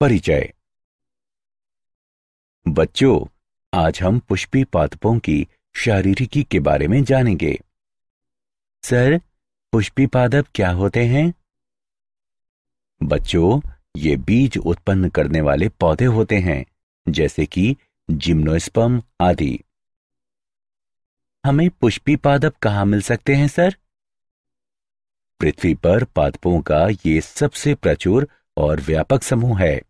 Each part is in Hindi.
परिचय। बच्चों, आज हम पुष्पी पादपों की शारीरिकी के बारे में जानेंगे। सर, पुष्पी पादप क्या होते हैं? बच्चों, ये बीज उत्पन्न करने वाले पौधे होते हैं, जैसे कि जिम्नोस्पर्म आदि। हमें पुष्पी पादप कहाँ मिल सकते हैं सर? पृथ्वी पर पादपों का ये सबसे प्रचुर और व्यापक समूह है।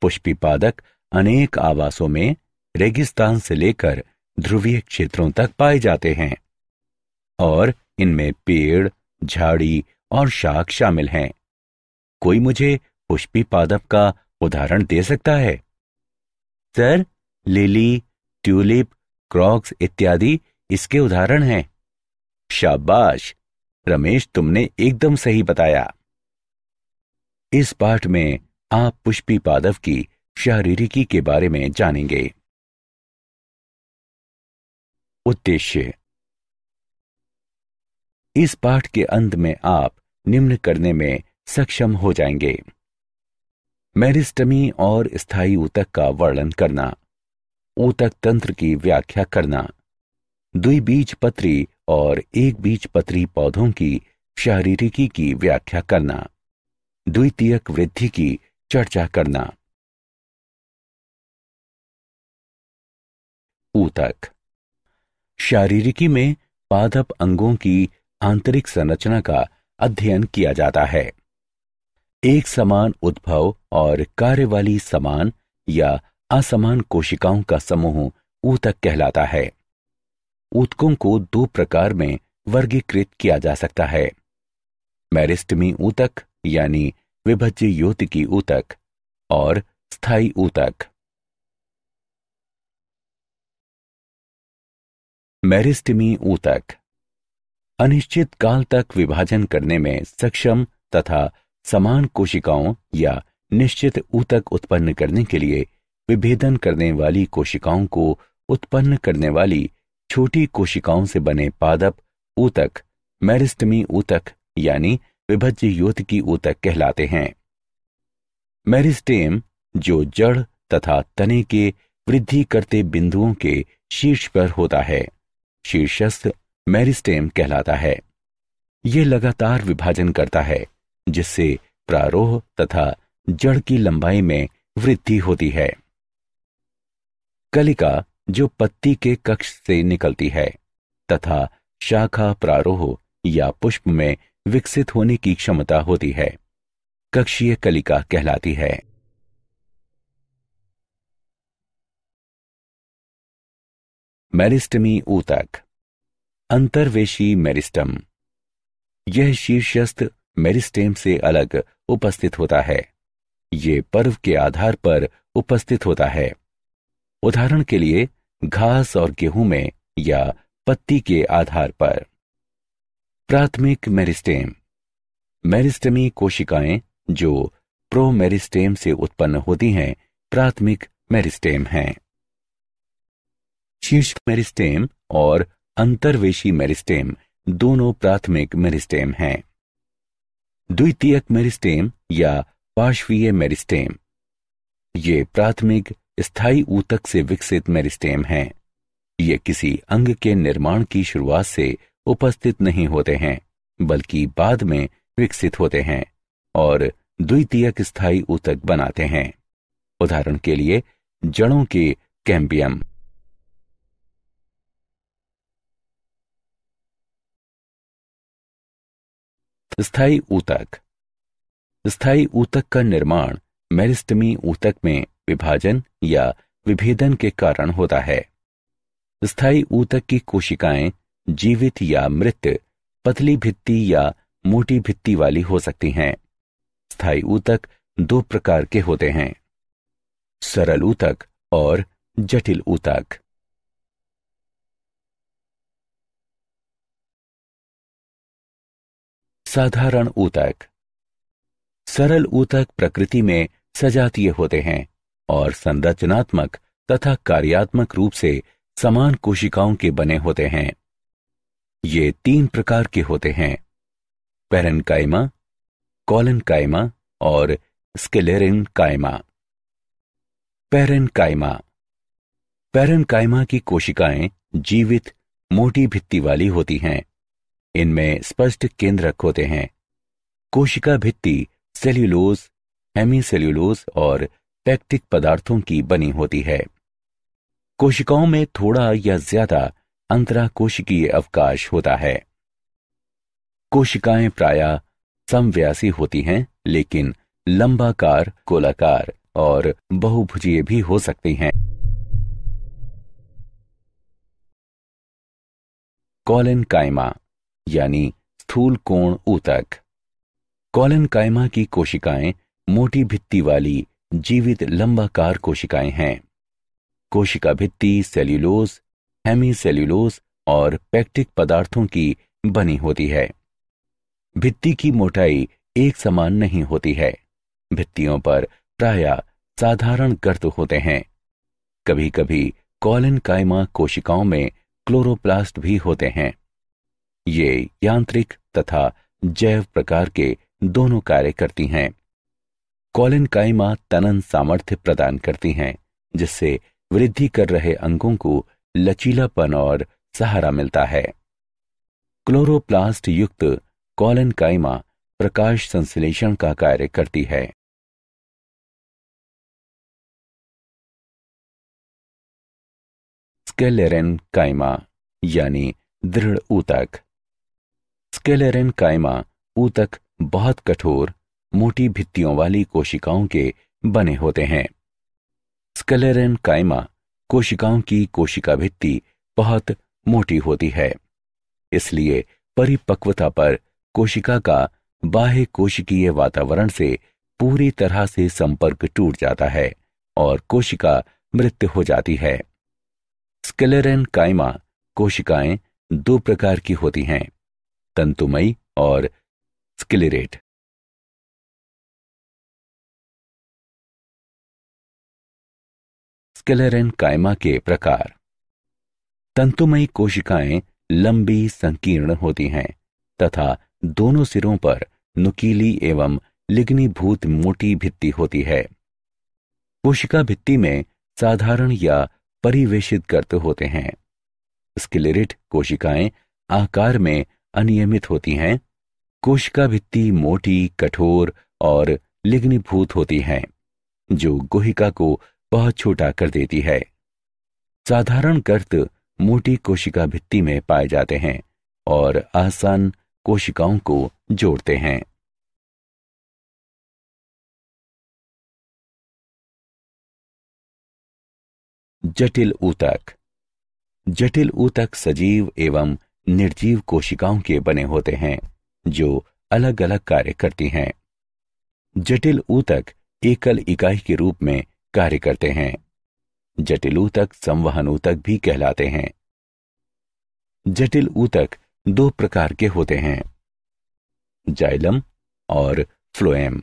पुष्पी पादप अनेक आवासों में रेगिस्तान से लेकर ध्रुवीय क्षेत्रों तक पाए जाते हैं और इनमें पेड़, झाड़ी और शाख शामिल हैं। कोई मुझे पुष्पी पादप का उदाहरण दे सकता है? सर, लिली, ट्यूलिप, क्रॉक्स इत्यादि इसके उदाहरण हैं। शाबाश रमेश, तुमने एकदम सही बताया। इस पाठ में आप पुष्पी पादप की शारीरिकी के बारे में जानेंगे। उद्देश्य। इस पाठ के अंत में आप निम्न करने में सक्षम हो जाएंगे: मेरिस्टेमी और स्थायी ऊतक का वर्णन करना, ऊतक तंत्र की व्याख्या करना, द्विबीजपत्री और एक बीजपत्री पौधों की शारीरिकी की व्याख्या करना, द्वितीयक वृद्धि की चर्चा करना। ऊतक। शारीरिकी में पादप अंगों की आंतरिक संरचना का अध्ययन किया जाता है। एक समान उद्भव और कार्य वाली समान या असमान कोशिकाओं का समूह ऊतक कहलाता है। ऊतकों को दो प्रकार में वर्गीकृत किया जा सकता है: मेरिस्टेमी ऊतक यानी विभज्य योतकी ऊतक और स्थायी ऊतक। मेरिस्टेमी ऊतक अनिश्चित काल तक विभाजन करने में सक्षम तथा समान कोशिकाओं या निश्चित ऊतक उत्पन्न करने के लिए विभेदन करने वाली कोशिकाओं को उत्पन्न करने वाली छोटी कोशिकाओं से बने पादप ऊतक मेरिस्टेमी ऊतक यानी विभज्य योतकी ऊतक कहलाते हैं। मेरिस्टेम, जो जड़ तथा तने के वृद्धि करते बिंदुओं के शीर्ष पर होता है, शीर्षस्थ मेरिस्टेम कहलाता है। यह लगातार विभाजन करता है, जिससे प्रारोह तथा जड़ की लंबाई में वृद्धि होती है। कलिका, जो पत्ती के कक्ष से निकलती है तथा शाखा प्रारोह या पुष्प में विकसित होने की क्षमता होती है, कक्षीय कलिका कहलाती है। मेरिस्टेमी ऊतक। अंतर्वेशी मेरिस्टम। यह शीर्षस्थ मेरिस्टेम से अलग उपस्थित होता है। यह पर्व के आधार पर उपस्थित होता है। उदाहरण के लिए घास और गेहूं में या पत्ती के आधार पर। प्राथमिक मेरिस्टेम। मेरिस्टेमी कोशिकाएं जो प्रोमेरिस्टेम से उत्पन्न होती हैं, प्राथमिक मेरिस्टेम हैं। शीर्ष मेरिस्टेम और अंतर्वेशी मेरिस्टेम दोनों प्राथमिक मेरिस्टेम हैं। द्वितीयक मेरिस्टेम या पार्श्वीय मेरिस्टेम। ये प्राथमिक स्थायी ऊतक से विकसित मेरिस्टेम हैं। ये किसी अंग के निर्माण की शुरुआत से उपस्थित नहीं होते हैं, बल्कि बाद में विकसित होते हैं और द्वितीयक स्थायी ऊतक बनाते हैं। उदाहरण के लिए जड़ों के कैम्बियम। स्थायी ऊतक। स्थायी ऊतक का निर्माण मेरिस्टेमी ऊतक में विभाजन या विभेदन के कारण होता है। स्थायी ऊतक की कोशिकाएं जीवित या मृत, पतली भित्ति या मोटी भित्ति वाली हो सकती हैं। स्थायी ऊतक दो प्रकार के होते हैं: सरल ऊतक और जटिल ऊतक। साधारण ऊतक। सरल ऊतक प्रकृति में सजातीय होते हैं और संरचनात्मक तथा कार्यात्मक रूप से समान कोशिकाओं के बने होते हैं। ये तीन प्रकार के होते हैं: पैरेन्काइमा, कॉलेन्काइमा और स्क्लेरेन्काइमा। पैरेन्काइमा। पैरेन्काइमा की कोशिकाएं जीवित मोटी भित्ति वाली होती हैं। इनमें स्पष्ट केंद्रक होते हैं। कोशिका भित्ति सेल्यूलोज, हेमीसेल्यूलोज और पेक्टिक पदार्थों की बनी होती है। कोशिकाओं में थोड़ा या ज्यादा अंतराकोशिकीय अवकाश होता है। कोशिकाएं प्रायः समव्यासी होती हैं, लेकिन लंबाकार, गोलाकार और बहुभुजीय भी हो सकती हैं। कोलेनकाइमा यानी स्थूल कोण ऊतक। कोलेनकाइमा की कोशिकाएं मोटी भित्ति वाली जीवित लंबाकार कोशिकाएं हैं। कोशिका भित्ति सेल्यूलोज, हेमीसेल्यूलोज और पेक्टिक पदार्थों की बनी होती है। भित्ति की मोटाई एक समान नहीं होती है। भित्तियों पर प्रायः साधारण गर्त होते हैं। कभी कभी कोलेनकाइमा कोशिकाओं में क्लोरोप्लास्ट भी होते हैं। ये यांत्रिक तथा जैव प्रकार के दोनों कार्य करती हैं। कोलेनकाइमा तनन सामर्थ्य प्रदान करती हैं, जिससे वृद्धि कर रहे अंगों को लचीलापन और सहारा मिलता है। क्लोरोप्लास्ट युक्त कोलेनकाइमा प्रकाश संश्लेषण का कार्य करती है। स्क्लेरेन्काइमा यानी दृढ़ ऊतक। स्क्लेरेन्काइमा ऊतक बहुत कठोर, मोटी भित्तियों वाली कोशिकाओं के बने होते हैं। स्क्लेरेन्काइमा कोशिकाओं की कोशिका भित्ति बहुत मोटी होती है। इसलिए परिपक्वता पर कोशिका का बाह्य कोशिकीय वातावरण से पूरी तरह से संपर्क टूट जाता है और कोशिका मृत हो जाती है। स्क्लेरेन्काइमा कोशिकाएं दो प्रकार की होती हैं, तंतुमयी और स्क्लेरेट। स्क्लेरेन्काइमा के प्रकार। तंतुमयी कोशिकाएं लंबी, संकीर्ण होती हैं तथा दोनों सिरों पर नुकीली एवं लिग्नीभूत मोटी भित्ति होती है। कोशिका भित्ति में साधारण या परिवेशित गर्त होते हैं। स्क्लेरेट कोशिकाएं आकार में अनियमित होती हैं। कोशिका भित्ति मोटी, कठोर और लिग्नीभूत होती हैं, जो गुहिका को बहुत छोटा कर देती है। साधारण गर्त मोटी कोशिका भित्ति में पाए जाते हैं और आसान कोशिकाओं को जोड़ते हैं। जटिल ऊतक। जटिल ऊतक सजीव एवं निर्जीव कोशिकाओं के बने होते हैं, जो अलग अलग कार्य करती हैं। जटिल ऊतक एकल इकाई के रूप में कार्य करते हैं। जटिल ऊतक संवहन ऊतक भी कहलाते हैं। जटिल ऊतक दो प्रकार के होते हैं, जाइलम और फ्लोएम।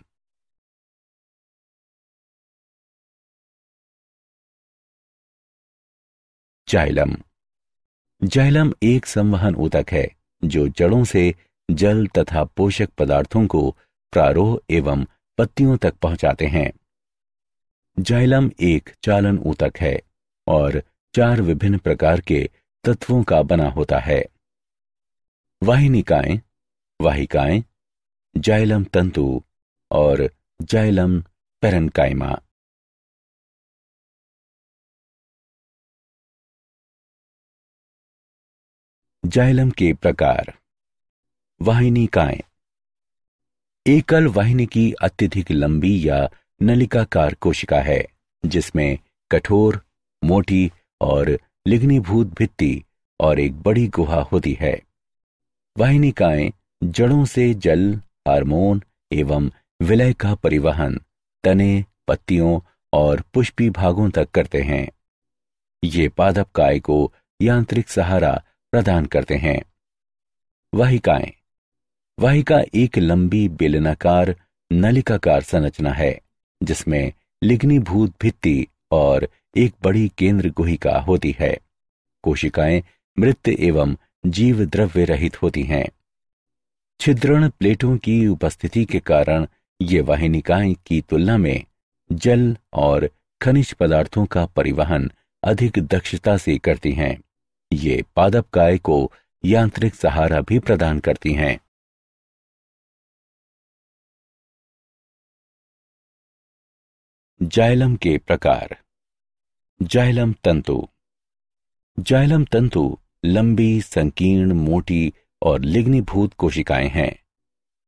जाइलम। जाइलम एक संवहन ऊतक है जो जड़ों से जल तथा पोषक पदार्थों को प्रारोह एवं पत्तियों तक पहुंचाते हैं। जाइलम एक चालन ऊतक है और 4 विभिन्न प्रकार के तत्वों का बना होता है। वाहिनिकाएं, वाहिकाएं, जाइलम तंतु और जाइलम पैरेन्काइमा। जाइलम के प्रकार। वाहिनिकाएं। एकल वाहिनी की अत्यधिक लंबी या नलिकाकार कोशिका है, जिसमें कठोर, मोटी और लिग्नीभूत भित्ति और एक बड़ी गुहा होती है। वाहिनिकाएं जड़ों से जल, हार्मोन एवं विलय का परिवहन तने, पत्तियों और पुष्पी भागों तक करते हैं। ये पादप काय को यांत्रिक सहारा प्रदान करते हैं। वाहिकाएं। वाहिका एक लंबी बेलनाकार नलिकाकार संरचना है, जिसमें लिग्नीभूत भित्ति और एक बड़ी केंद्र गुहिका होती है। कोशिकाएं मृत एवं जीव द्रव्य रहित होती हैं। छिद्रण प्लेटों की उपस्थिति के कारण ये वाहिनिकाएं की तुलना में जल और खनिज पदार्थों का परिवहन अधिक दक्षता से करती हैं। ये पादपकाय को यांत्रिक सहारा भी प्रदान करती हैं। जाइलम के प्रकार। जाइलम तंतु। जाइलम तंतु लंबी, संकीर्ण, मोटी और लिग्नीभूत कोशिकाएं हैं।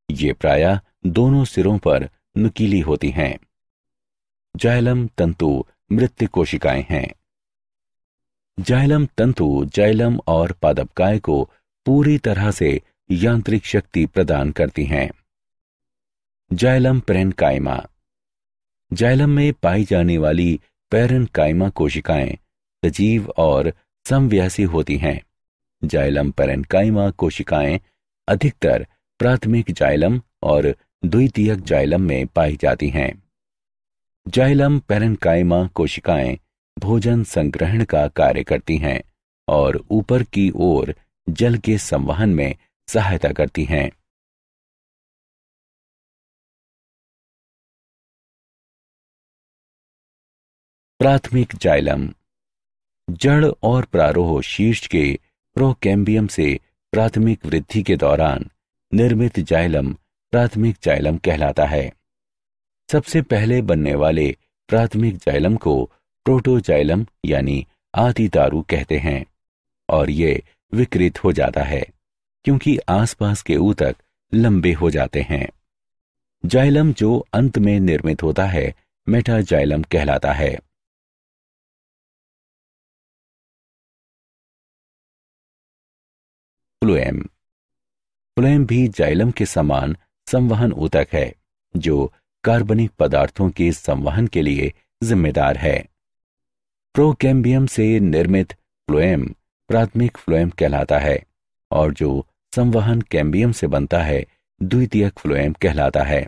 ये प्रायः दोनों सिरों पर नुकीली होती हैं। जाइलम तंतु मृत कोशिकाएं हैं। जाइलम तंतु जाइलम और पादपकाय को पूरी तरह से यांत्रिक शक्ति प्रदान करती हैं। Xylem parenchyma. जाइलम में पाई जाने वाली पैरेन्काइमा कोशिकाएं सजीव और समव्यासी होती हैं। जाइलम पैरेन्काइमा कोशिकाएं अधिकतर प्राथमिक जाइलम और द्वितीयक जाइलम में पाई जाती हैं। जाइलम पैरेन्काइमा कोशिकाएं भोजन संग्रहण का कार्य करती हैं और ऊपर की ओर जल के संवहन में सहायता करती हैं। प्राथमिक जाइलम। जड़ और प्रारोह शीर्ष के प्रोकैम्बियम से प्राथमिक वृद्धि के दौरान निर्मित जाइलम प्राथमिक जाइलम कहलाता है। सबसे पहले बनने वाले प्राथमिक जाइलम को प्रोटोजाइलम यानी आदि दारू कहते हैं और ये विकृत हो जाता है क्योंकि आसपास के ऊतक लंबे हो जाते हैं। जाइलम जो अंत में निर्मित होता है मेटाजाइलम कहलाता है। फ्लोएम। फ्लोएम भी जाइलम के समान संवहन ऊतक है जो कार्बनिक पदार्थों के संवहन के लिए जिम्मेदार है। प्रोकैम्बियम से निर्मित फ्लोएम प्राथमिक फ्लोएम कहलाता है और जो संवहन कैम्बियम से बनता है द्वितीयक फ्लोएम कहलाता है।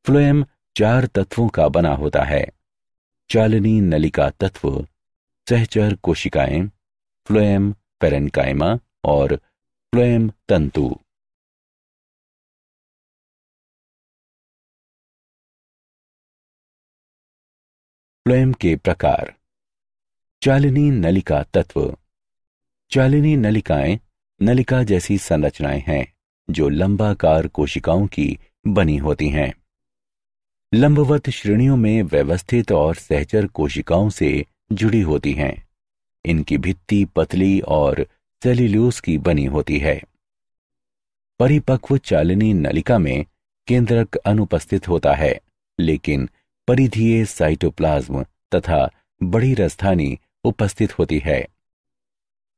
फ्लोएम 4 तत्वों का बना होता है: चालनी नलिका तत्व, सहचर कोशिकाएं, फ्लोएम पैरेन्काइमा और फ्लोएम तंतु। फ्लोएम के प्रकार। चालनी नलिका तत्व। चालनी नलिकाएं नलिका जैसी संरचनाएं हैं जो लंबाकार कोशिकाओं की बनी होती हैं। लंबवत श्रेणियों में व्यवस्थित और सहचर कोशिकाओं से जुड़ी होती हैं। इनकी भित्ति पतली और सेल्यूलोज की बनी होती है। परिपक्व चालनी नलिका में केंद्रक अनुपस्थित होता है, लेकिन परिधीय साइटोप्लाज्म तथा बड़ी राजधानी उपस्थित होती है।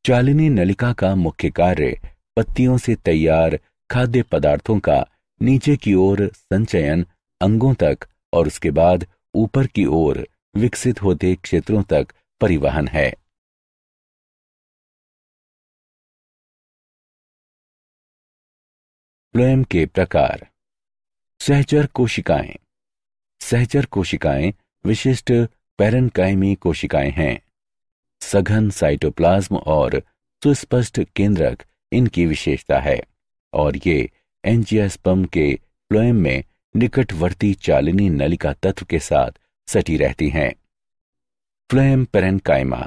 चालनी नलिका का मुख्य कार्य पत्तियों से तैयार खाद्य पदार्थों का नीचे की ओर संचयन अंगों तक और उसके बाद ऊपर की ओर विकसित होते क्षेत्रों तक परिवहन है। फ्लोएम के प्रकार। सहचर कोशिकाएं। सहचर कोशिकाएं विशिष्ट पैरेन्काइमी कोशिकाएं हैं। सघन साइटोप्लाज्म और सुस्पष्ट केंद्रक इनकी विशेषता है और ये एंजियोस्पर्म के फ्लोएम में निकटवर्ती चालनी नलिका तत्व के साथ सटी रहती हैं। Phloem parenchyma.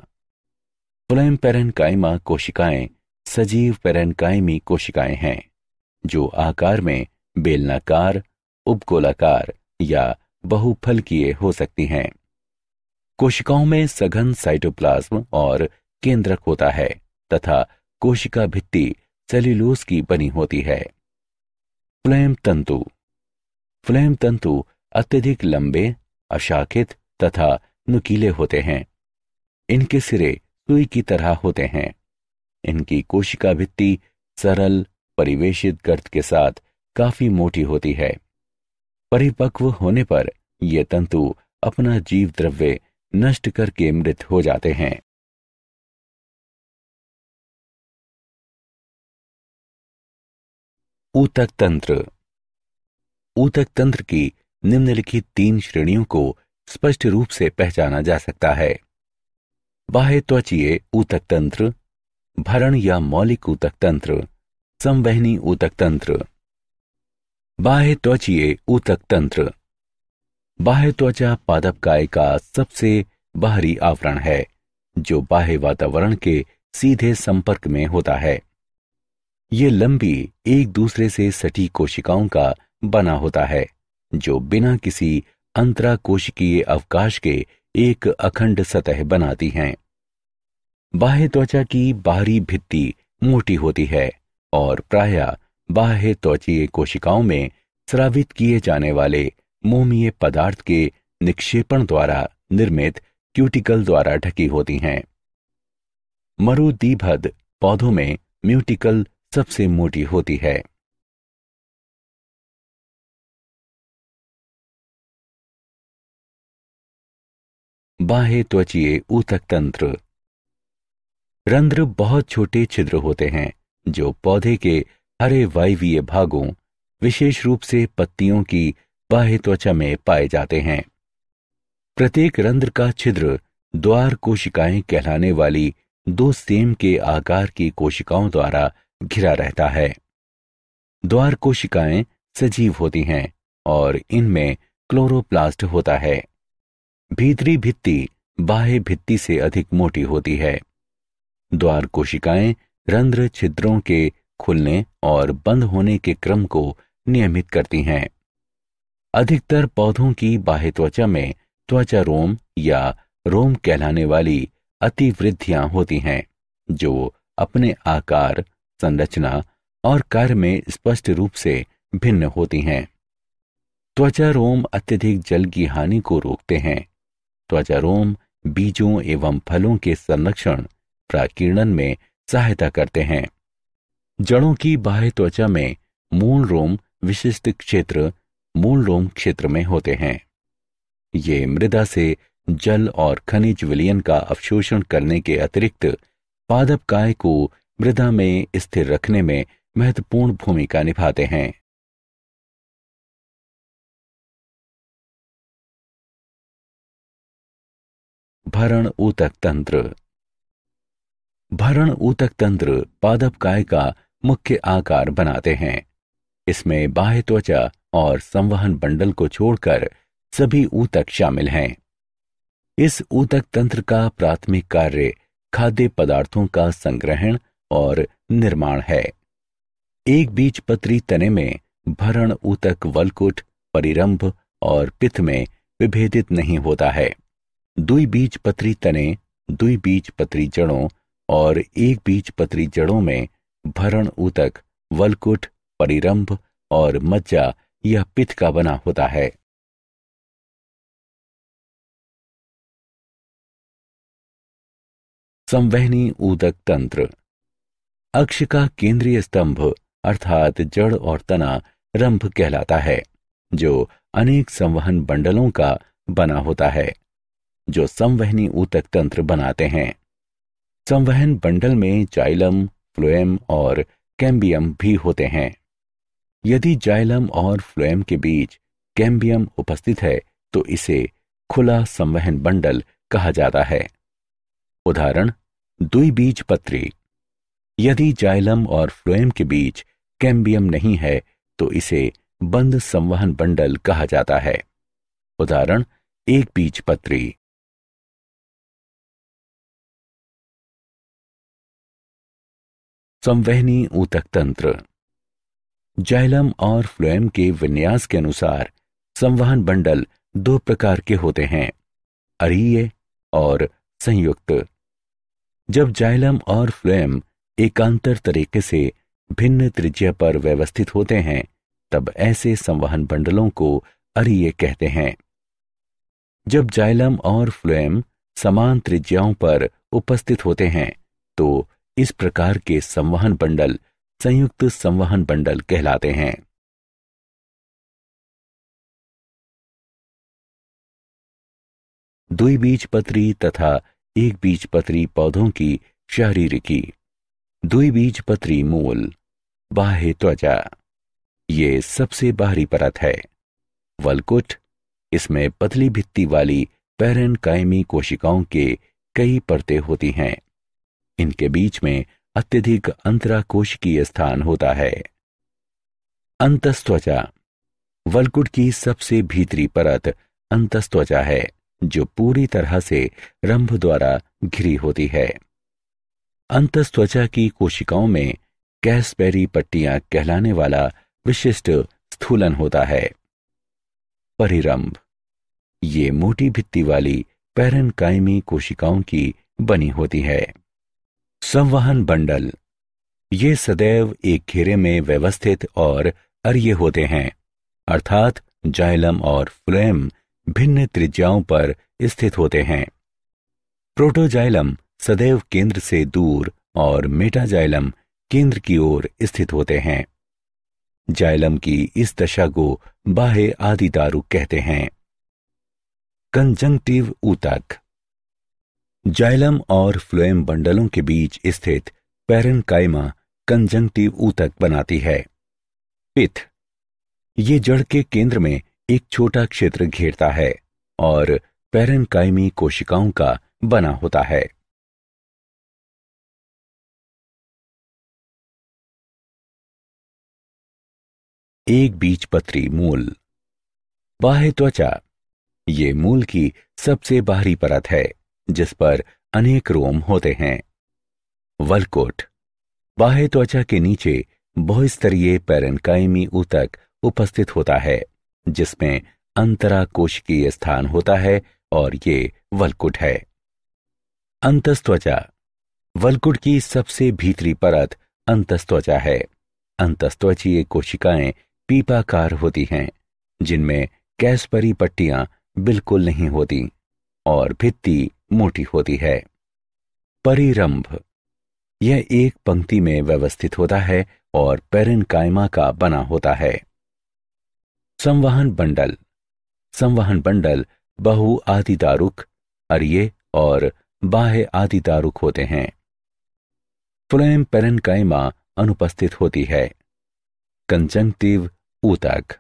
फ्लोएम पैरेन्काइमा कोशिकाएं सजीव पैरेन्काइमी कोशिकाएं हैं जो आकार में बेलनाकार, उपगोलाकार या बहुफलकीय हो सकती हैं। कोशिकाओं में सघन साइटोप्लाज्म और केंद्रक होता है तथा कोशिका भित्ति सेल्यूलोज की बनी होती है। फ्लोएम तंतु। फ्लोएम तंतु अत्यधिक लंबे, अशाखित तथा नुकीले होते हैं। इनके सिरे सुई की तरह होते हैं। इनकी कोशिका भित्ति सरल परिवेशित गर्त के साथ काफी मोटी होती है। परिपक्व होने पर ये तंतु अपना जीव द्रव्य नष्ट करके मृत हो जाते हैं। ऊतक तंत्र। ऊतक तंत्र की निम्नलिखित 3 श्रेणियों को स्पष्ट रूप से पहचाना जा सकता है: बाह्य त्वचीय ऊतक तंत्र, भरण या मौलिक ऊतक तंत्र, संवहनी ऊतक तंत्र। बाह्य त्वचीय ऊतक तंत्र। बाह्य त्वचा पादपकाय का सबसे बाहरी आवरण है जो बाह्य वातावरण के सीधे संपर्क में होता है। ये लंबी एक दूसरे से सटी कोशिकाओं का बना होता है जो बिना किसी अंतराकोशिकीय अवकाश के एक अखंड सतह बनाती हैं। बाह्य त्वचा की बाहरी भित्ति मोटी होती है और प्रायः बाह्य त्वचीय कोशिकाओं में स्रावित किए जाने वाले मोमीय पदार्थ के निक्षेपण द्वारा निर्मित क्यूटिकल द्वारा ढकी होती हैं। मरुदीभद पौधों में म्यूटिकल सबसे मोटी होती है। बाह्य त्वचीय ऊतक तंत्र। रंध्र बहुत छोटे छिद्र होते हैं जो पौधे के हरे वायवीय भागों, विशेष रूप से पत्तियों की बाह्य त्वचा में पाए जाते हैं। प्रत्येक रंध्र का छिद्र द्वार कोशिकाएं कहलाने वाली दो सेम के आकार की कोशिकाओं द्वारा घिरा रहता है। द्वार कोशिकाएं सजीव होती हैं और इनमें क्लोरोप्लास्ट होता है। भीतरी भित्ति बाह्य भित्ति से अधिक मोटी होती है। द्वार कोशिकाएं रंध्र छिद्रों के खुलने और बंद होने के क्रम को नियमित करती हैं। अधिकतर पौधों की बाह्य त्वचा में त्वचा रोम या रोम कहलाने वाली अतिवृद्धियां होती हैं जो अपने आकार, संरचना और कार्य में स्पष्ट रूप से भिन्न होती हैं। त्वचा रोम अत्यधिक जल की हानि को रोकते हैं। त्वचा रोम बीजों एवं फलों के संरक्षण, प्राकीर्णन में सहायता करते हैं। जड़ों की बाह्य त्वचा में मूल रोम विशिष्ट क्षेत्र मूल रोम क्षेत्र में होते हैं। ये मृदा से जल और खनिज विलयन का अवशोषण करने के अतिरिक्त पादपकाय को मृदा में स्थिर रखने में महत्वपूर्ण भूमिका निभाते हैं। भरण ऊतक तंत्र। भरण ऊतक तंत्र पादपकाय का मुख्य आकार बनाते हैं। इसमें बाह्य त्वचा और संवहन बंडल को छोड़कर सभी ऊतक शामिल हैं। इस ऊतक तंत्र का प्राथमिक कार्य खाद्य पदार्थों का संग्रहण और निर्माण है। एक बीजपत्री तने में भरण ऊतक वलकुट, परिरंभ और पित्त में विभेदित नहीं होता है। द्विबीजपत्री तने, द्विबीजपत्री जड़ों और एक बीजपत्री जड़ों में भरण ऊतक वलकुट, परिरंभ और मज्जा या पित्त का बना होता है। संवहनी ऊतक तंत्र। अक्ष का केंद्रीय स्तंभ अर्थात जड़ और तना रंभ कहलाता है जो अनेक संवहन बंडलों का बना होता है जो संवहनी ऊतक तंत्र बनाते हैं। संवहन बंडल में जाइलम, फ्लोएम और कैम्बियम भी होते हैं। यदि जाइलम और फ्लोएम के बीच कैम्बियम उपस्थित है तो इसे खुला संवहन बंडल कहा जाता है। उदाहरण द्विबीजपत्री। यदि जाइलम और फ्लोएम के बीच कैम्बियम नहीं है तो इसे बंद संवहन बंडल कहा जाता है। उदाहरण एक बीजपत्री। संवहनी ऊतक तंत्र। जाइलम और फ्लोएम के विन्यास के अनुसार संवहन बंडल दो प्रकार के होते हैं, अरीय और संयुक्त। जब जाइलम और फ्लोएम एकांतर तरीके से भिन्न त्रिज्या पर व्यवस्थित होते हैं तब ऐसे संवहन बंडलों को अरीय कहते हैं। जब जाइलम और फ्लोएम समान त्रिज्याओं पर उपस्थित होते हैं तो इस प्रकार के संवहन बंडल संयुक्त संवहन बंडल कहलाते हैं। द्विबीजपत्री तथा एक बीजपत्री पौधों की शारीरिकी। द्विबीजपत्री मूल, बाह्य त्वचा, ये सबसे बाहरी परत है। वलकुट, इसमें पतली भित्ति वाली पैरेनकाइमी कोशिकाओं के कई परतें होती हैं। इनके बीच में अत्यधिक अंतराकोशिकीय स्थान होता है। अंतस्त्वचा, वल्कुट की सबसे भीतरी परत अंतस्त्वचा है, जो पूरी तरह से रंध्र द्वारा घिरी होती है। अंतस्त्वचा की कोशिकाओं में कैसपेरी पट्टियां कहलाने वाला विशिष्ट स्थूलन होता है। परिरंभ, ये मोटी भित्ति वाली पैरेन्काइमी कोशिकाओं की बनी होती है। संवहन बंडल, ये सदैव एक घेरे में व्यवस्थित और अरिये होते हैं, अर्थात जाइलम और फ्लोएम भिन्न त्रिज्याओं पर स्थित होते हैं। प्रोटोजाइलम सदैव केंद्र से दूर और मेटाजाइलम केंद्र की ओर स्थित होते हैं। जाइलम की इस दशा को बाह्य आदिदारुक कहते हैं। कंजंक्टिव ऊतक, जाइलम और फ्लोएम बंडलों के बीच स्थित पैरेन्काइमा कंजंक्टिव ऊतक बनाती है। पित्त, ये जड़ के केंद्र में एक छोटा क्षेत्र घेरता है और पैरेन्काइमी कोशिकाओं का बना होता है। एक बीजपत्री मूल, बाह्य त्वचा, ये मूल की सबसे बाहरी परत है जिस पर अनेक रोम होते हैं। वल्कुट, बाह्य त्वचा के नीचे बहुस्तरीय पैरेन्काइमी ऊतक उपस्थित होता है जिसमें अंतराकोशिकीय स्थान होता है और ये वल्कुट है। अंतस्त्वचा, वल्कुट की सबसे भीतरी परत अंतस्त्वचा है। अंतस्त्वचीय कोशिकाएं पीपाकार होती हैं जिनमें कैसपरी पट्टियां बिल्कुल नहीं होती और भित्ति मोटी होती है। परिरंभ, यह एक पंक्ति में व्यवस्थित होता है और पैरेन्काइमा का बना होता है। संवहन बंडल, संवहन बंडल बहु आदिदारुक, अरिये और बाह्य आदिदारुक होते हैं। फ्लोएम पैरेन्काइमा अनुपस्थित होती है। कंजंक्टिव ऊतक,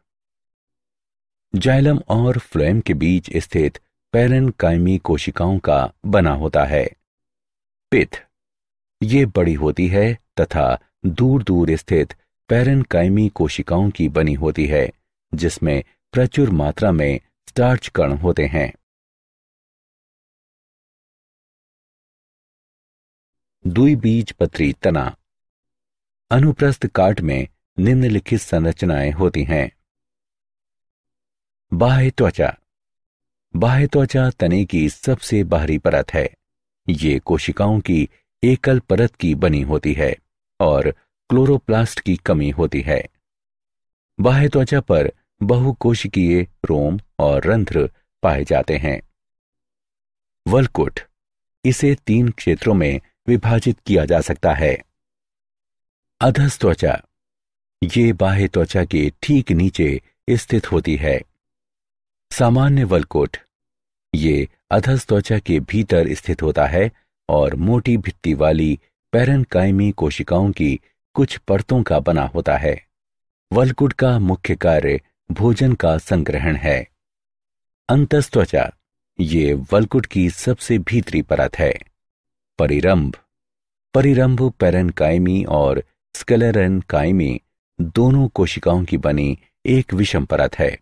जाइलम और फ्लोएम के बीच स्थित पैरेन्काइमी कोशिकाओं का बना होता है। पित्त, ये बड़ी होती है तथा दूर दूर स्थित पैरेन्काइमी कोशिकाओं की बनी होती है जिसमें प्रचुर मात्रा में स्टार्च कण होते हैं। द्विबीजपत्री तना, अनुप्रस्थ काट में निम्नलिखित संरचनाएं होती हैं। बाह्य त्वचा, बाह्य त्वचा तने की सबसे बाहरी परत है। ये कोशिकाओं की एकल परत की बनी होती है और क्लोरोप्लास्ट की कमी होती है। बाह्य त्वचा पर बहुकोशिकीय रोम और रंध्र पाए जाते हैं। वल्कुट, इसे 3 क्षेत्रों में विभाजित किया जा सकता है। अधस्त्वचा, ये बाह्य त्वचा के ठीक नीचे स्थित होती है। सामान्य वल्कुट, ये अधस्त्वचा के भीतर स्थित होता है और मोटी भित्ति वाली पैरेन्काइमी कोशिकाओं की कुछ परतों का बना होता है। वल्कुट का मुख्य कार्य भोजन का संग्रहण है। अंतस्त्वचा, ये वल्कुट की सबसे भीतरी परत है। परिरंभ, परिरंभ पैरेन्काइमी और स्क्लेरेन्काइमी दोनों कोशिकाओं की बनी एक विषम परत है।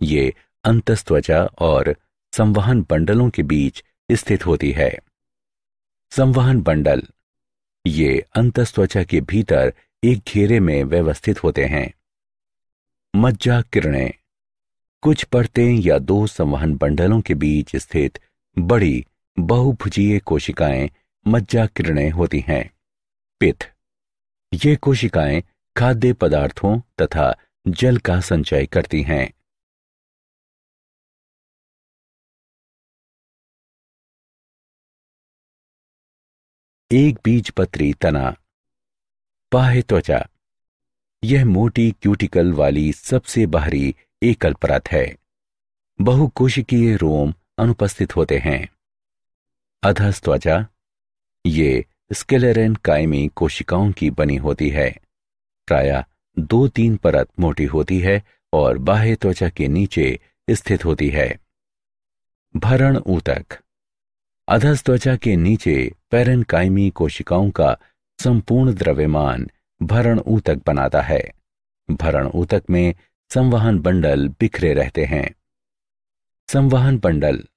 ये अंतस्त्वचा और संवहन बंडलों के बीच स्थित होती है। संवहन बंडल, ये अंतस्त्वचा के भीतर एक घेरे में व्यवस्थित होते हैं। मज्जा किरणें, कुछ परतें या 2 संवहन बंडलों के बीच स्थित बड़ी बहुभुजीय कोशिकाएं मज्जा किरणें होती हैं। पित्त, ये कोशिकाएं खाद्य पदार्थों तथा जल का संचय करती हैं। एक बीजपत्री तना, बाह्य त्वचा, यह मोटी क्यूटिकल वाली सबसे बाहरी एकल परत है। बहुकोशिकीय रोम अनुपस्थित होते हैं। अधस्त्वचा, ये स्क्लेरेन्काइमी कोशिकाओं की बनी होती है। प्रायः 2-3 परत मोटी होती है और बाह्य त्वचा के नीचे स्थित होती है। भरण ऊतक, अधस्त्वचा के नीचे पैरेन्काइमी कोशिकाओं का संपूर्ण द्रव्यमान भरण ऊतक बनाता है। भरण ऊतक में संवहन बंडल बिखरे रहते हैं। संवहन बंडल।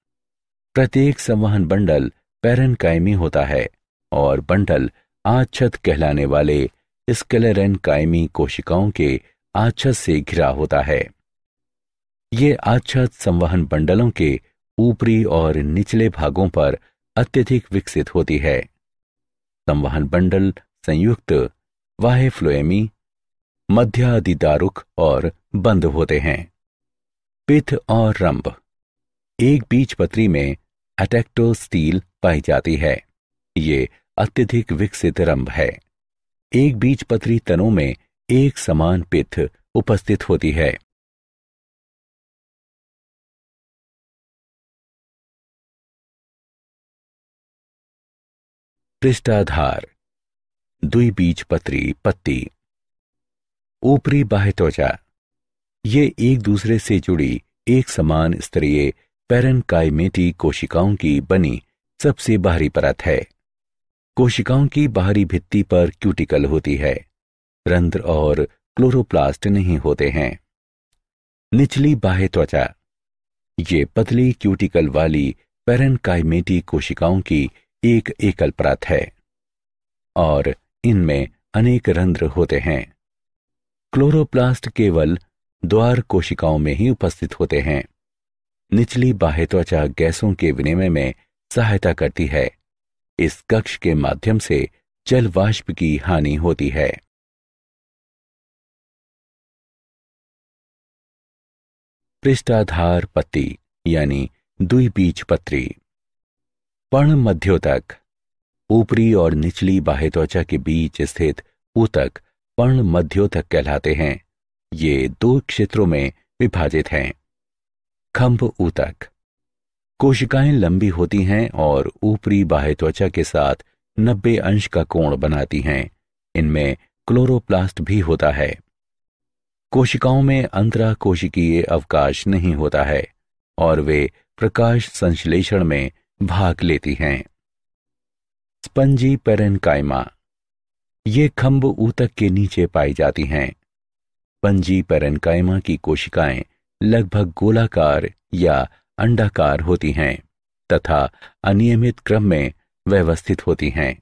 प्रत्येक संवहन बंडल पैरेन्काइमी होता है और बंडल आच्छद कहलाने वाले स्क्लेरेन्काइमी कोशिकाओं के आच्छद से घिरा होता है। ये आच्छद संवहन बंडलों के ऊपरी और निचले भागों पर अत्यधिक विकसित होती है। संवहन बंडल संयुक्त बाह्य फ्लोएमी, मध्यादिदारुक और बंद होते हैं। पित्त और रंभ। एक बीजपत्री में एटेक्टोस्टील पाई जाती है। ये अत्यधिक विकसित रंभ है। एक बीजपत्री तनों में एक समान पित्त उपस्थित होती है। पृष्ठाधार। द्विबीजपत्री पत्ती। ऊपरी बाह्य त्वचा। ये एक दूसरे से जुड़ी एक समान स्तरीय पैरेन्काइमेटी कोशिकाओं की बनी सबसे बाहरी परत है। कोशिकाओं की बाहरी भित्ति पर क्यूटिकल होती है। रंध्र और क्लोरोप्लास्ट नहीं होते हैं। निचली बाह्य त्वचा। ये पतली क्यूटिकल वाली पैरेन्काइमेटी कोशिकाओं की एक एकल परत है और इनमें अनेक रंध्र होते हैं। क्लोरोप्लास्ट केवल द्वार कोशिकाओं में ही उपस्थित होते हैं। निचली बाह्य त्वचा गैसों के विनिमय में सहायता करती है। इस कक्ष के माध्यम से जल वाष्प की हानि होती है। पृष्ठाधार पत्ती यानी द्विबीजपत्री। पर्णमध्योतक। ऊपरी और निचली बाह्य त्वचा के बीच स्थित ऊतक पर्णमध्योतक कहलाते हैं। ये दो क्षेत्रों में विभाजित हैं। खंभ ऊतक। कोशिकाएं लंबी होती हैं और ऊपरी बाह्य त्वचा के साथ 90 अंश का कोण बनाती हैं। इनमें क्लोरोप्लास्ट भी होता है। कोशिकाओं में अंतराकोशिकीय अवकाश नहीं होता है और वे प्रकाश संश्लेषण में भाग लेती हैं। Spongy parenchyma. ये खंभ ऊतक के नीचे पाई जाती हैं। स्पंजी पैरेन्काइमा की कोशिकाएं लगभग गोलाकार या अंडाकार होती हैं तथा अनियमित क्रम में व्यवस्थित होती हैं।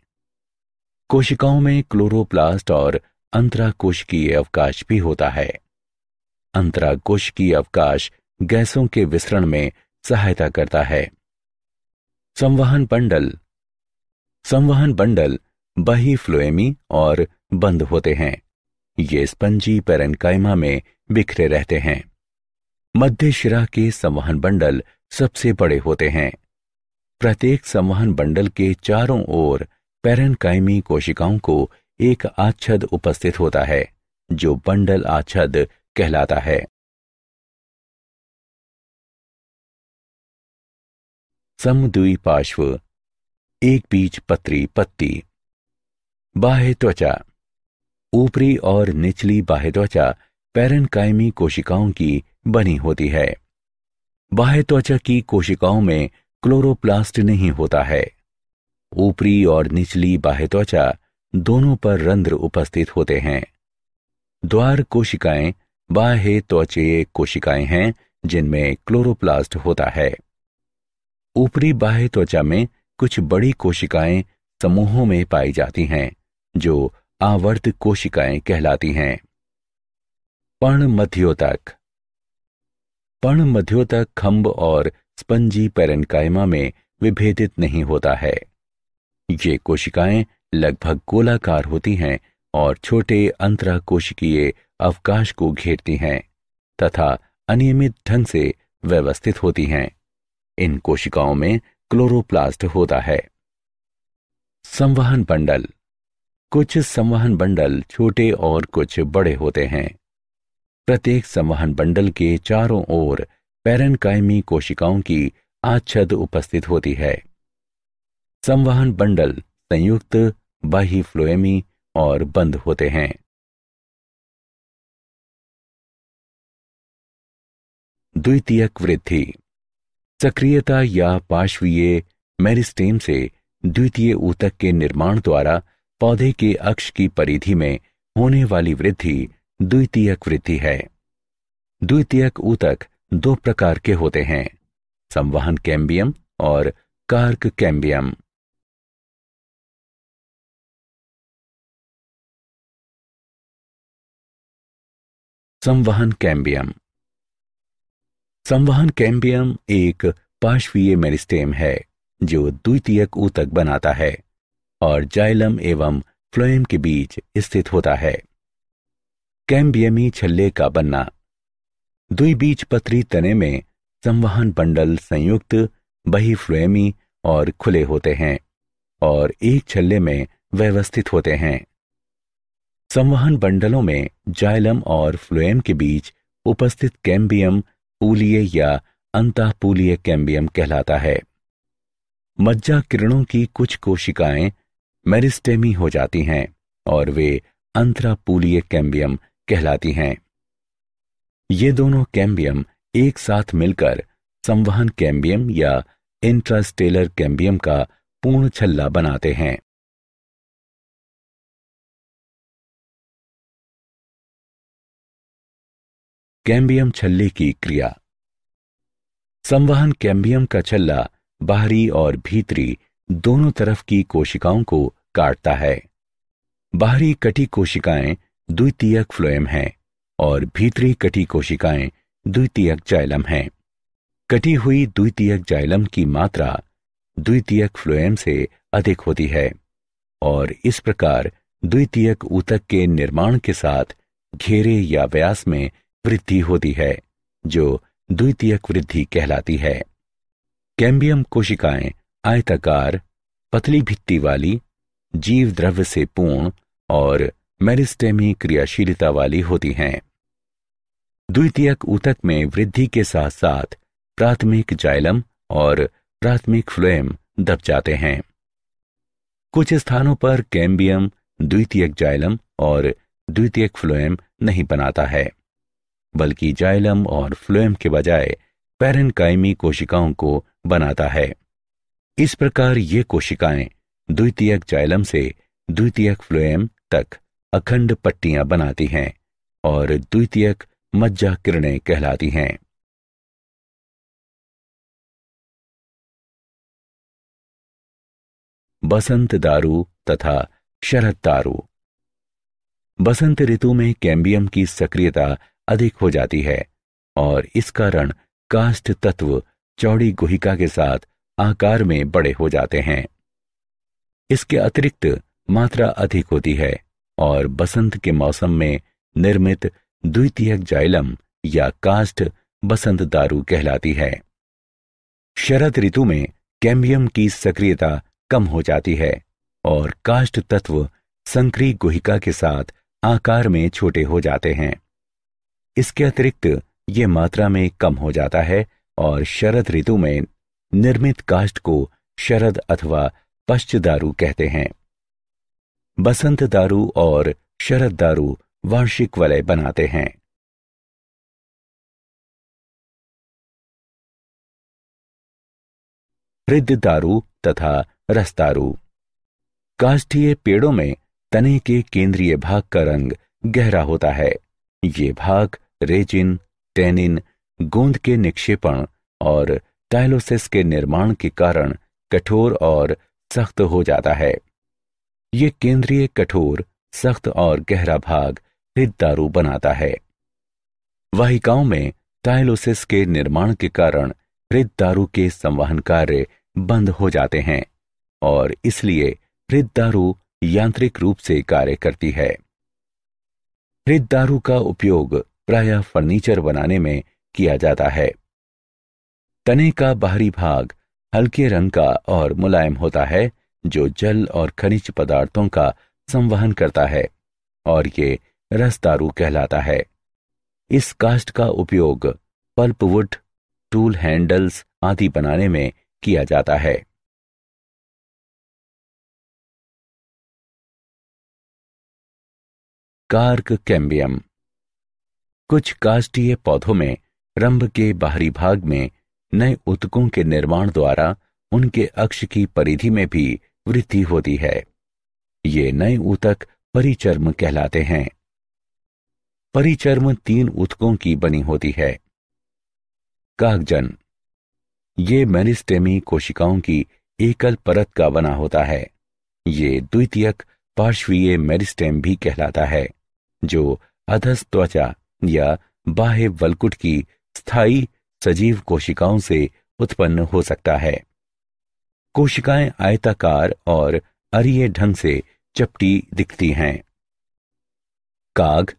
कोशिकाओं में क्लोरोप्लास्ट और अंतराकोशिकीय अवकाश भी होता है। अंतराकोशिकीय अवकाश गैसों के विसरण में सहायता करता है। संवहन बंडल। संवहन बंडल बाह्य फ्लोएमी और बंद होते हैं। ये स्पंजी पैरेन्काइमा में बिखरे रहते हैं। मध्य शिरा के संवहन बंडल सबसे बड़े होते हैं। प्रत्येक संवहन बंडल के चारों ओर पैरेन्काइमी कोशिकाओं को एक आच्छद उपस्थित होता है जो बंडल आच्छद कहलाता है। समद्विपार्श्व एक बीजपत्री पत्ती। बाह्य त्वचा। ऊपरी और निचली बाह्य त्वचा पैरेन्काइमी कोशिकाओं की बनी होती है। बाह्य त्वचा की कोशिकाओं में क्लोरोप्लास्ट नहीं होता है। ऊपरी और निचली बाह्य त्वचा दोनों पर रंध्र उपस्थित होते हैं। द्वार कोशिकाएं बाह्य त्वचीय कोशिकाएं हैं जिनमें क्लोरोप्लास्ट होता है। ऊपरी बाह्य त्वचा में कुछ बड़ी कोशिकाएं समूहों में पाई जाती हैं जो आवर्त कोशिकाएं कहलाती हैं। पर्णमध्योतक। पर्णमध्योतक खंभ और स्पंजी पैरेन्काइमा में विभेदित नहीं होता है। ये कोशिकाएं लगभग गोलाकार होती हैं और छोटे अंतराकोशिकीय अवकाश को घेरती हैं तथा अनियमित ढंग से व्यवस्थित होती हैं। इन कोशिकाओं में क्लोरोप्लास्ट होता है। संवहन बंडल। कुछ संवहन बंडल छोटे और कुछ बड़े होते हैं। प्रत्येक संवहन बंडल के चारों ओर पैरेन्काइमी कोशिकाओं की आच्छद उपस्थित होती है। संवहन बंडल संयुक्त बाह्य फ्लोएमी और बंद होते हैं। द्वितीयक वृद्धि। सक्रियता या पार्श्वीय मेरिस्टेम से द्वितीय ऊतक के निर्माण द्वारा पौधे के अक्ष की परिधि में होने वाली वृद्धि द्वितीयक वृद्धि है। द्वितीयक ऊतक दो प्रकार के होते हैं, संवहन कैम्बियम और कार्क कैम्बियम। संवहन कैम्बियम। संवहन कैम्बियम एक पार्श्वीय मेरिस्टेम है जो द्वितीयक ऊतक बनाता है और जाइलम एवं फ्लोएम के बीच स्थित होता है। कैम्बियमी छल्ले का बनना। द्विबीजपत्री तने में संवहन बंडल संयुक्त बहिफ्लोएमी और खुले होते हैं और एक छल्ले में व्यवस्थित होते हैं। संवहन बंडलों में जाइलम और फ्लोएम के बीच उपस्थित कैम्बियम पूलीय या अंतःपूलीय कैम्बियम कहलाता है। मज्जा किरणों की कुछ कोशिकाएं मेरिस्टेमी हो जाती हैं और वे अंतरापूलीय कैम्बियम कहलाती हैं। ये दोनों कैम्बियम एक साथ मिलकर संवहन कैम्बियम या इंट्रास्टेलर कैम्बियम का पूर्ण छल्ला बनाते हैं। कैम्बियम छल्ले की क्रिया। संवहन कैम्बियम का छल्ला बाहरी और भीतरी दोनों तरफ की कोशिकाओं को काटता है। बाहरी कटी कोशिकाएं द्वितीयक फ्लोएम हैं और भीतरी कटी कोशिकाएं द्वितीयक जाइलम हैं। कटी हुई द्वितीयक जाइलम की मात्रा द्वितीयक फ्लोएम से अधिक होती है और इस प्रकार द्वितीयक ऊतक के निर्माण के साथ घेरे या व्यास में वृद्धि होती है जो द्वितीयक वृद्धि कहलाती है। कैम्बियम कोशिकाएं आयताकार, पतली भित्ति वाली, जीव द्रव्य से पूर्ण और मेरिस्टेमी क्रियाशीलता वाली होती हैं। द्वितीयक ऊतक में वृद्धि के साथ साथ प्राथमिक जाइलम और प्राथमिक फ्लोएम दब जाते हैं। कुछ स्थानों पर कैम्बियम द्वितीयक जाइलम और द्वितीयक फ्लोएम नहीं बनाता है, बल्कि जाइलम और फ्लोएम के बजाय पैरेन्काइमी कोशिकाओं को बनाता है। इस प्रकार ये कोशिकाएं द्वितीयक जाइलम से द्वितीयक फ्लोएम तक अखंड पट्टियां बनाती हैं और द्वितीयक मज्जा किरणें कहलाती हैं। बसंत दारू तथा शरद दारू। बसंत ऋतु में कैम्बियम की सक्रियता अधिक हो जाती है और इस कारण काष्ठ तत्व चौड़ी गुहिका के साथ आकार में बड़े हो जाते हैं। इसके अतिरिक्त मात्रा अधिक होती है और बसंत के मौसम में निर्मित द्वितीयक जाइलम या काष्ठ बसंत दारू कहलाती है। शरद ऋतु में कैम्बियम की सक्रियता कम हो जाती है और काष्ठ तत्व संकरी गुहिका के साथ आकार में छोटे हो जाते हैं। इसके अतिरिक्त ये मात्रा में कम हो जाता है और शरद ऋतु में निर्मित काष्ठ को शरद अथवा पश्च दारू कहते हैं। बसंत दारू और शरद दारू वार्षिक वलय बनाते हैं। हृद दारू तथा रस दारू। काष्ठीय पेड़ों में तने के केंद्रीय भाग का रंग गहरा होता है। ये भाग रेजिन, टैनिन, गोंद के निक्षेपण और टाइलोसिस के निर्माण के कारण कठोर और सख्त हो जाता है। ये केंद्रीय कठोर, सख्त और गहरा भाग हृद दारू बनाता है। वाहिकाओं में टाइलोसिस के निर्माण के कारण हृद दारू के संवहन कार्य बंद हो जाते हैं और इसलिए हृद दारू यांत्रिक रूप से कार्य करती है। हृद दारू का उपयोग प्रायः फर्नीचर बनाने में किया जाता है। तने का बाहरी भाग हल्के रंग का और मुलायम होता है जो जल और खनिज पदार्थों का संवहन करता है और ये रस दारू कहलाता है। इस काष्ठ का उपयोग पल्पवुड, टूल हैंडल्स आदि बनाने में किया जाता है। Cork cambium. कुछ काष्ठीय पौधों में रंभ के बाहरी भाग में नए ऊतकों के निर्माण द्वारा उनके अक्ष की परिधि में भी वृद्धि होती है। ये नए ऊतक परिचर्म कहलाते हैं। परिचर्म 3 ऊतकों की बनी होती है। कागजन, ये मेरिस्टेमी कोशिकाओं की एकल परत का बना होता है। ये द्वितीयक पार्श्वीय मेरिस्टेम भी कहलाता है, जो अधस त्वचा या बाह्य वल्कुट की स्थायी सजीव कोशिकाओं से उत्पन्न हो सकता है। कोशिकाएं आयताकार और अरीय ढंग से चपटी दिखती हैं। काग,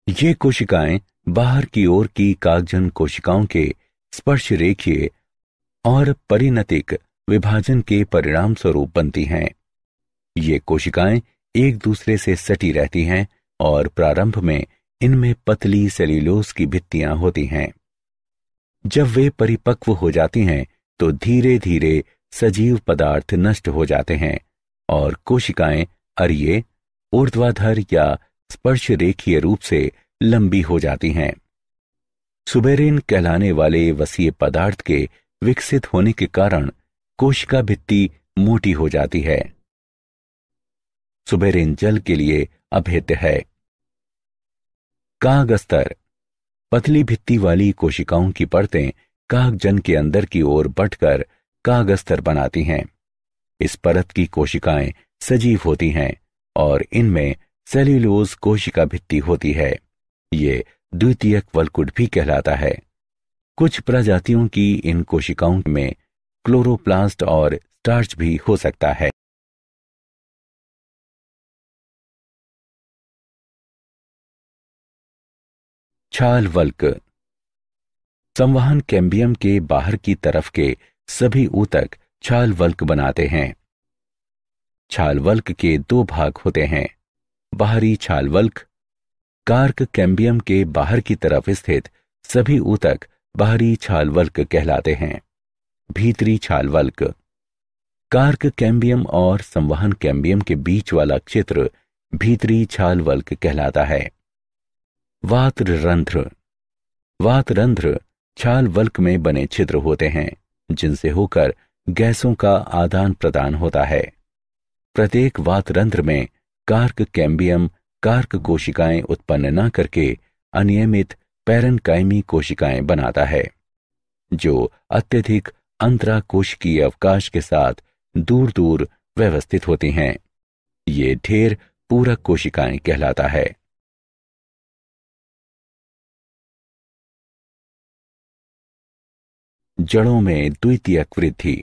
ये कोशिकाएं बाहर की ओर की कागजन कोशिकाओं के स्पर्श रेखीय और परिणतिक विभाजन के परिणाम स्वरूप बनती हैं। ये कोशिकाएं एक दूसरे से सटी रहती हैं और प्रारंभ में इनमें पतली सेल्यूलोज की भित्तियां होती हैं। जब वे परिपक्व हो जाती हैं तो धीरे धीरे सजीव पदार्थ नष्ट हो जाते हैं और कोशिकाएं अरीय, ऊर्ध्वाधर या स्पर्श रेखीय रूप से लंबी हो जाती हैं। सुबेरेन कहलाने वाले वसीय पदार्थ के विकसित होने के कारण कोशिका भित्ति मोटी हो जाती है। सुबेरेन जल के लिए अभेद्य है। काग अस्तर, पतली भित्ति वाली कोशिकाओं की परतें कागजन के अंदर की ओर बढ़कर काग अस्तर बनाती हैं। इस परत की कोशिकाएं सजीव होती हैं और इनमें सेल्यूलोज कोशिका भित्ति होती है। ये द्वितीयक वल्कुट भी कहलाता है। कुछ प्रजातियों की इन कोशिकाओं में क्लोरोप्लास्ट और स्टार्च भी हो सकता है। छाल वल्क, संवहन कैम्बियम के बाहर की तरफ के सभी ऊतक छाल वल्क बनाते हैं। छाल वल्क के 2 भाग होते हैं। बाहरी छाल वल्क, कार्क कैम्बियम के बाहर की तरफ स्थित सभी ऊतक बाहरी छाल वल्क कहलाते हैं। भीतरी छाल वल्क, कार्क कैम्बियम और संवहन कैम्बियम के बीच वाला क्षेत्र भीतरी छाल वल्क कहलाता है। वातरंध्र, वातरंध्र छाल वल्क में बने छिद्र होते हैं जिनसे होकर गैसों का आदान प्रदान होता है। प्रत्येक वातरंध्र में कार्क कैम्बियम कार्क कोशिकाएं उत्पन्न न करके अनियमित पैरेन्काइमी कोशिकाएं बनाता है, जो अत्यधिक अंतराकोशिकीय अवकाश के साथ दूर दूर व्यवस्थित होती हैं। ये ढेर पूरक कोशिकाएं कहलाता है। जड़ों में द्वितीयक वृद्धि,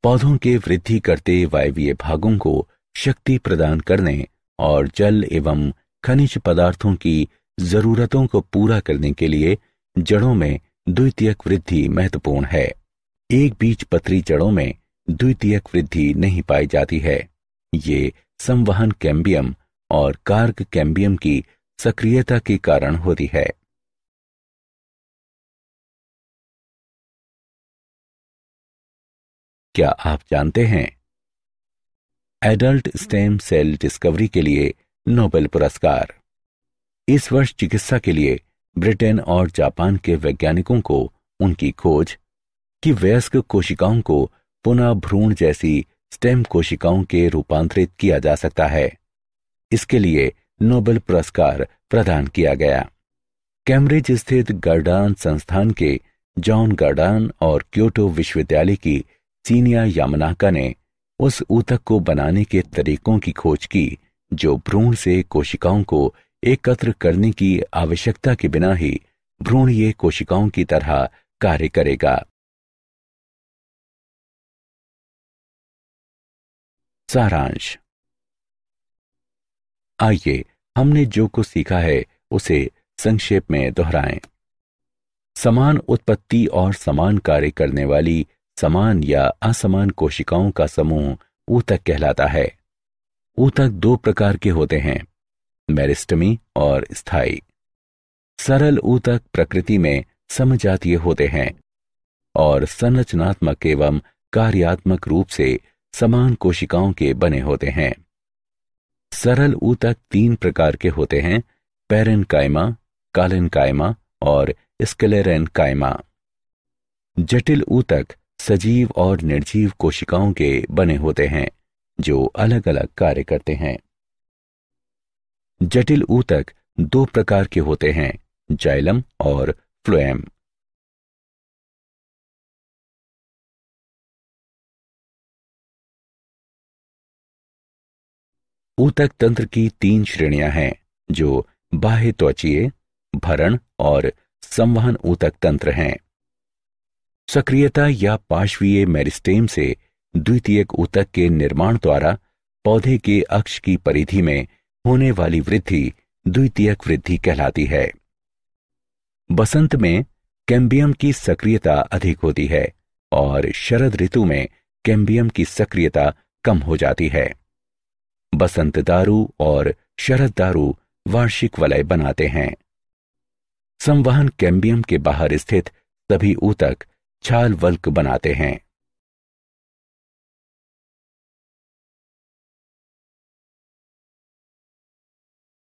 पौधों के वृद्धि करते वायवीय भागों को शक्ति प्रदान करने और जल एवं खनिज पदार्थों की जरूरतों को पूरा करने के लिए जड़ों में द्वितीयक वृद्धि महत्वपूर्ण है। एक बीजपत्री जड़ों में द्वितीयक वृद्धि नहीं पाई जाती है। ये संवहन कैम्बियम और कार्क कैम्बियम की सक्रियता के कारण होती है। क्या आप जानते हैं, एडल्ट स्टेम सेल डिस्कवरी के लिए नोबेल पुरस्कार इस वर्ष चिकित्सा के लिए ब्रिटेन और जापान के वैज्ञानिकों को उनकी खोज कि वयस्क कोशिकाओं को पुनः भ्रूण जैसी स्टेम कोशिकाओं के रूपांतरित किया जा सकता है, इसके लिए नोबेल पुरस्कार प्रदान किया गया। कैम्ब्रिज स्थित गर्डान संस्थान के जॉन गर्डान और क्योटो विश्वविद्यालय की सीनिया यामानाका ने उस ऊतक को बनाने के तरीकों की खोज की जो भ्रूण से कोशिकाओं को एकत्र करने की आवश्यकता के बिना ही भ्रूणीय कोशिकाओं की तरह कार्य करेगा। सारांश, आइए हमने जो कुछ सीखा है उसे संक्षेप में दोहराएं। समान उत्पत्ति और समान कार्य करने वाली समान या असमान कोशिकाओं का समूह ऊतक कहलाता है। ऊतक 2 प्रकार के होते हैं, मेरिस्टेमी और स्थायी। सरल ऊतक प्रकृति में समजातीय होते हैं और संरचनात्मक एवं कार्यात्मक रूप से समान कोशिकाओं के बने होते हैं। सरल ऊतक 3 प्रकार के होते हैं, पैरेन्काइमा, कालेन्काइमा और स्क्लेरेन्काइमा। जटिल ऊतक सजीव और निर्जीव कोशिकाओं के बने होते हैं जो अलग अलग कार्य करते हैं। जटिल ऊतक दो प्रकार के होते हैं, जाइलम और फ्लोएम। ऊतक तंत्र की तीन श्रेणियां हैं, जो बाह्य त्वचीय, भरण और संवहन ऊतक तंत्र हैं। सक्रियता या पार्श्वीय मेरिस्टेम से द्वितीयक ऊतक के निर्माण द्वारा पौधे के अक्ष की परिधि में होने वाली वृद्धि द्वितीयक वृद्धि कहलाती है। बसंत में कैम्बियम की सक्रियता अधिक होती है और शरद ऋतु में कैम्बियम की सक्रियता कम हो जाती है। बसंत दारू और शरद दारू वार्षिक वलय बनाते हैं। संवहन कैम्बियम के बाहर स्थित सभी ऊतक छाल वल्क बनाते हैं।